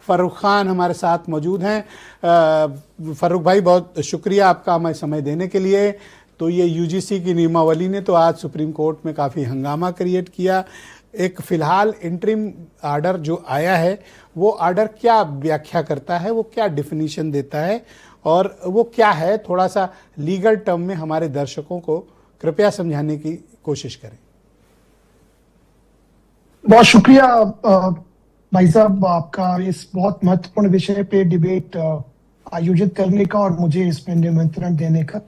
फर्रुख खान हमारे साथ मौजूद हैं। फर्रुख भाई, बहुत शुक्रिया आपका हमें समय देने के लिए। तो ये यूजीसी की नियमावली ने तो आज सुप्रीम कोर्ट में काफ़ी हंगामा क्रिएट किया। एक फ़िलहाल इंटरिम आर्डर जो आया है, वो आर्डर क्या व्याख्या करता है, वो क्या डिफिनीशन देता है और वो क्या है, थोड़ा सा लीगल टर्म में हमारे दर्शकों को कृपया समझाने की कोशिश करें। बहुत शुक्रिया भाई साहब आपका इस बहुत महत्वपूर्ण विषय पे डिबेट आयोजित करने का और मुझे इसमें निमंत्रण देने का।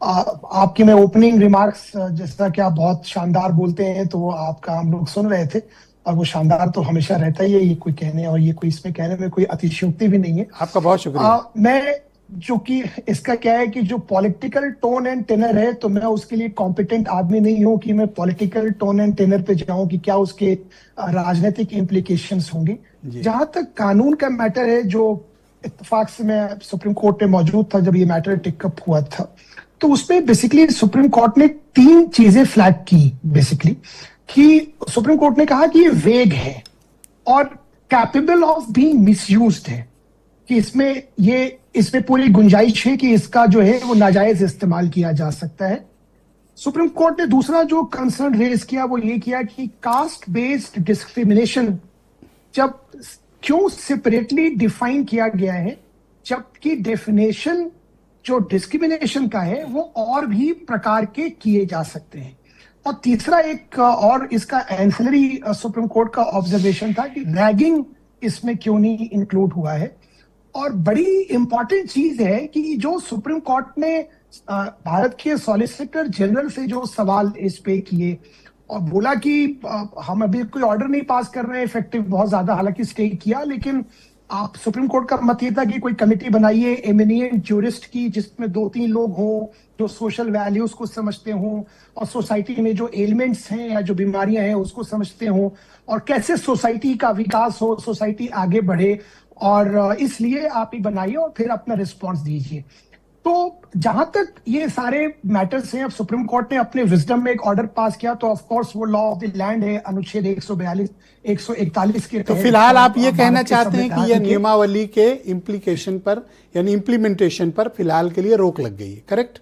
आपकी मैं ओपनिंग रिमार्क्स, जैसा कि आप बहुत शानदार बोलते हैं, तो वो आपका हम लोग सुन रहे थे और वो शानदार तो हमेशा रहता ही है, ये कोई कहने और ये कोई इसमें कहने में कोई अतिशयोक्ति भी नहीं है। आपका बहुत शुक्रिया। मैं जो कि इसका क्या है कि जो पॉलिटिकल टोन एंड टेनर है, तो मैं उसके लिए कॉम्पिटेंट आदमी नहीं हूं कि मैं पॉलिटिकल टोन एंड टेनर पे जाऊं कि क्या उसके राजनीतिक इम्प्लीकेशंस होंगे। जहां तक कानून का मैटर है, जो इत्तेफाक से मैं सुप्रीम कोर्ट में मौजूद था जब ये मैटर टेकअप हुआ था, तो उसमें बेसिकली सुप्रीम कोर्ट ने 3 चीजें फ्लैग की। बेसिकली कि सुप्रीम कोर्ट ने कहा कि ये वेग है और कैपेबल ऑफ बीइंग मिसयूज्ड है, कि इसमें पूरी गुंजाइश है कि इसका जो है वो नाजायज इस्तेमाल किया जा सकता है। सुप्रीम कोर्ट ने दूसरा जो कंसर्न रेज किया वो ये किया कि कास्ट बेस्ड डिस्क्रिमिनेशन जब क्यों सेपरेटली डिफाइन किया गया है, जबकि डेफिनेशन जो डिस्क्रिमिनेशन का है वो और भी प्रकार के किए जा सकते हैं। और तीसरा एक और इसका एंसिलरी सुप्रीम कोर्ट का ऑब्जर्वेशन था कि रैगिंग इसमें क्यों नहीं इंक्लूड हुआ है। और बड़ी इंपॉर्टेंट चीज है कि जो सुप्रीम कोर्ट ने भारत के सॉलिसिटर जनरल से जो सवाल इस पे किए और बोला कि हम अभी कोई ऑर्डर नहीं पास कर रहे हैं इफेक्टिव बहुत ज्यादा, हालांकि स्टे किया, लेकिन आप सुप्रीम कोर्ट का मत ये था कि कोई कमेटी बनाइए एमिनिएंट ज्यूरिस्ट की, जिसमें 2-3 लोग हों जो सोशल वैल्यूज को समझते हों और सोसाइटी में जो एलिमेंट्स हैं या जो बीमारियां हैं उसको समझते हों और कैसे सोसाइटी का विकास हो, सोसाइटी आगे बढ़े, और इसलिए आप ही बनाइए और फिर अपना रिस्पॉन्स दीजिए। तो जहां तक ये सारे मैटर्स हैं, अब सुप्रीम कोर्ट ने अपने विजडम में एक ऑर्डर पास किया, तो ऑफ कोर्स वो लॉ ऑफ द लैंड है, अनुच्छेद 141 के। तो फिलहाल आप ये कहना चाहते हैं कि यह नियमावली के इम्प्लीकेशन पर यानी इम्प्लीमेंटेशन पर फिलहाल के लिए रोक लग गई है, करेक्ट?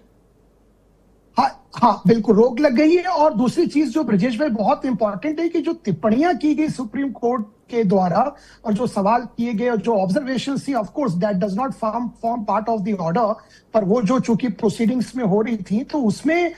हाँ, बिल्कुल रोक लग गई है। और दूसरी चीज जो ब्रजेश भाई बहुत इंपॉर्टेंट है कि जो टिप्पणियां की गई सुप्रीम कोर्ट के द्वारा और जो सवाल किए गए और जो ऑब्जर्वेशन थी, of course that does not form part of the order, पर वो जो चूंकि प्रोसीडिंग्स में हो रही थी, तो उसमें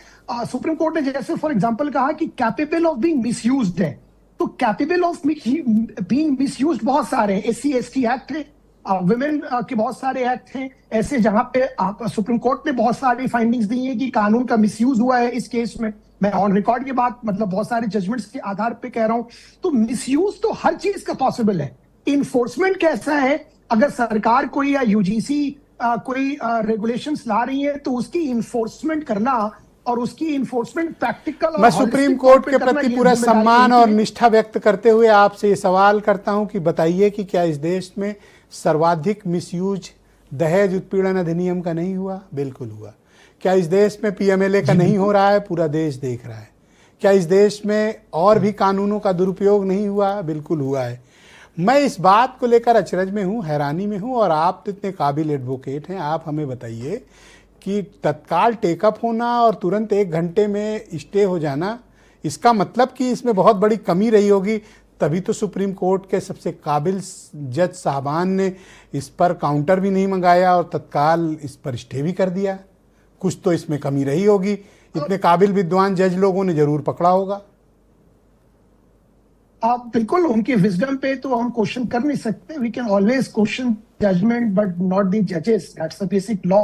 सुप्रीम कोर्ट ने जैसे फॉर एग्जांपल कहा कि कैपेबल ऑफ बीइंग मिसयूज्ड है। तो कैपेबल ऑफ बीइंग मिसयूज्ड बहुत सारे हैं, SC/ST एक्ट है, वुमेन के बहुत सारे एक्ट हैं ऐसे, जहां पे सुप्रीम कोर्ट ने बहुत सारी फाइंडिंग्स दी हैं कि कानून का मिसयूज हुआ है इस केस में। मैं ऑन रिकॉर्ड की बात, मतलब बहुत सारे जजमेंट्स के आधार पे कह रहा हूं। तो मिसयूज तो हर चीज का पॉसिबल है। इन्फोर्समेंट कैसा है, अगर सरकार कोई या यूजीसी कोई रेगुलेशंस ला रही है तो उसकी इन्फोर्समेंट करना और उसकी इन्फोर्समेंट प्रैक्टिकल। मैं सुप्रीम कोर्ट के प्रति पूरा सम्मान और निष्ठा व्यक्त करते हुए आपसे ये सवाल करता हूं कि बताइए कि क्या इस देश में सर्वाधिक मिसयूज दहेज उत्पीड़न अधिनियम का नहीं हुआ? बिल्कुल हुआ। क्या इस देश में PMLA का नहीं हो रहा है? पूरा देश देख रहा है। क्या इस देश में और भी कानूनों का दुरुपयोग नहीं हुआ? बिल्कुल हुआ है। मैं इस बात को लेकर अचरज में हूं, हैरानी में हूं, और आप तो इतने काबिल एडवोकेट हैं, आप हमें बताइए कि तत्काल टेकअप होना और तुरंत 1 घंटे में स्टे हो जाना, इसका मतलब कि इसमें बहुत बड़ी कमी रही होगी, तभी तो सुप्रीम कोर्ट के सबसे काबिल जज साहबान ने इस पर काउंटर भी नहीं मंगाया और तत्काल इस पर स्टे भी कर दिया। कुछ तो इसमें कमी रही होगी, इतने काबिल विद्वान जज लोगों ने जरूर पकड़ा होगा। आप बिल्कुल उनके विजडम पे तो हम क्वेश्चन कर नहीं सकते। We can always question judgement but not the जजेस, दैट्स द बेसिक लॉ,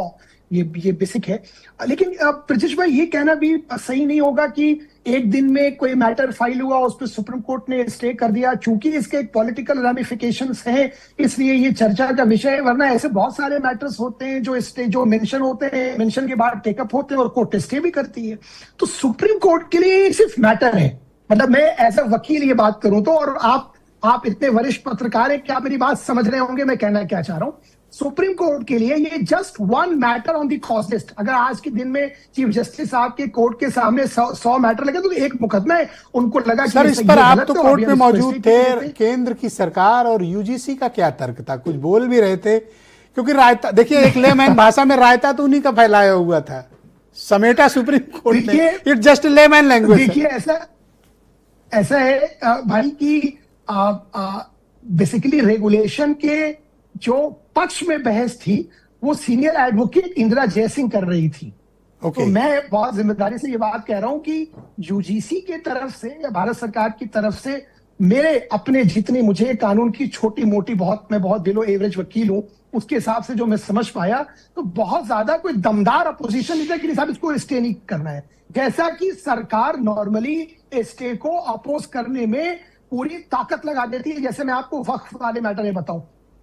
ये बेसिक है। लेकिन ब्रजेश भाई ये कहना भी सही नहीं होगा कि एक दिन में कोई मैटर फाइल हुआ उस पर सुप्रीम कोर्ट ने स्टे कर दिया, चूंकि इसके एक पॉलिटिकल रेमिफिकेशंस हैं इसलिए ये चर्चा का विषय है। वरना ऐसे बहुत सारे मैटर्स होते हैं जो स्टे जो मेंशन होते हैं, मेंशन के बाद टेकअप होते हैं और कोर्ट स्टे भी करती है। तो सुप्रीम कोर्ट के लिए सिर्फ मैटर है, मतलब मैं एज अ वकील ये बात करूं तो, और आप आप इतने वरिष्ठ पत्रकार हैं कि आप मेरी बात समझ रहे होंगे मैं कहना क्या चाह रहा हूं। सुप्रीम कोर्ट के लिए ये just one matter on the cause list. अगर आज के दिन में चीफ जस्टिस साहब के कोर्ट के सामने 100 मैटर लगे तो एक मुकदमा है, उनको लगा सर कि इस पर आप तो कोर्ट में मौजूद थे, थे। केंद्र की सरकार और यूजीसी का क्या तर्क था? कुछ बोल भी रहे थे, क्योंकि रायता देखिए एक लेमैन भाषा में रायता तो उन्हीं का फैलाया हुआ था, समेटा सुप्रीम कोर्ट ने। It just layman language. देखिए ऐसा है भाई कि बेसिकली रेगुलेशन के जो पक्ष में बहस थी वो सीनियर एडवोकेट इंदिरा जयसिंह कर रही थी। तो मैं बहुत जिम्मेदारी से ये बात कह रहा हूं कि यूजीसी के तरफ से या भारत सरकार की तरफ से मेरे अपने जितनी मुझे कानून की छोटी मोटी मैं बहुत बिलो एवरेज वकील हूं, उसके हिसाब से जो मैं समझ पाया तो बहुत ज्यादा कोई दमदार अपोजिशन नहीं था कि साहब इसको स्टे नहीं करना है। जैसा कि सरकार नॉर्मली स्टे को अपोज करने में पूरी ताकत लगा देती है। जैसे मैं आपको वक्फ वाले मैटर में बताऊं,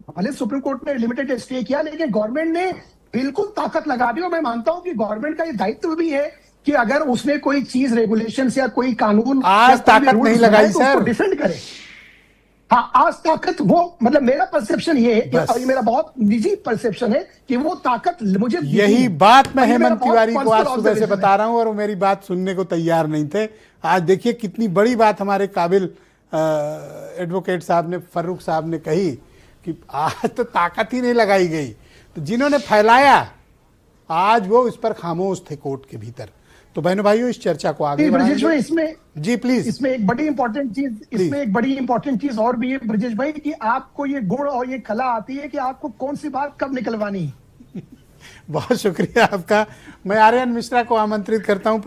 भले सुप्रीम कोर्ट ने लिमिटेड स्टे किया लेकिन गवर्नमेंट ने बिल्कुल ताकत लगा दी। और मैं मानता हूं कि गवर्नमेंट का ये दायित्व भी है कि अगर उसमें कोई चीज रेगुलेशन या कोई कानून आज ताकत नहीं लगाई तो सर, डिफेंड करे। हाँ, आज ताकत वो मतलब मेरा परसेप्शन ये है, ये मेरा बहुत निजी परसेप्शन है कि वो ताकत मुझे यही बात मैं हेमंत तिवारी को आज सुबह से बता रहा हूं और वो मेरी बात सुनने को तैयार नहीं थे। आज देखिए कितनी बड़ी बात हमारे काबिल एडवोकेट साहब ने, फर्रुख साहब ने कही कि आज तो ताकत ही नहीं लगाई गई। तो जिन्होंने फैलाया आज वो इस पर खामोश थे कोर्ट के भीतर। तो बहनों भाइयों इस चर्चा को आगे बढ़ाएंगे। इसमें जी प्लीज, इसमें एक बड़ी इंपॉर्टेंट चीज और भी है ब्रजेश भाई कि आपको ये गुण और ये कला आती है कि आपको कौन सी बात कब निकलवानी। बहुत शुक्रिया आपका। मैं आर्यन मिश्रा को आमंत्रित करता हूं।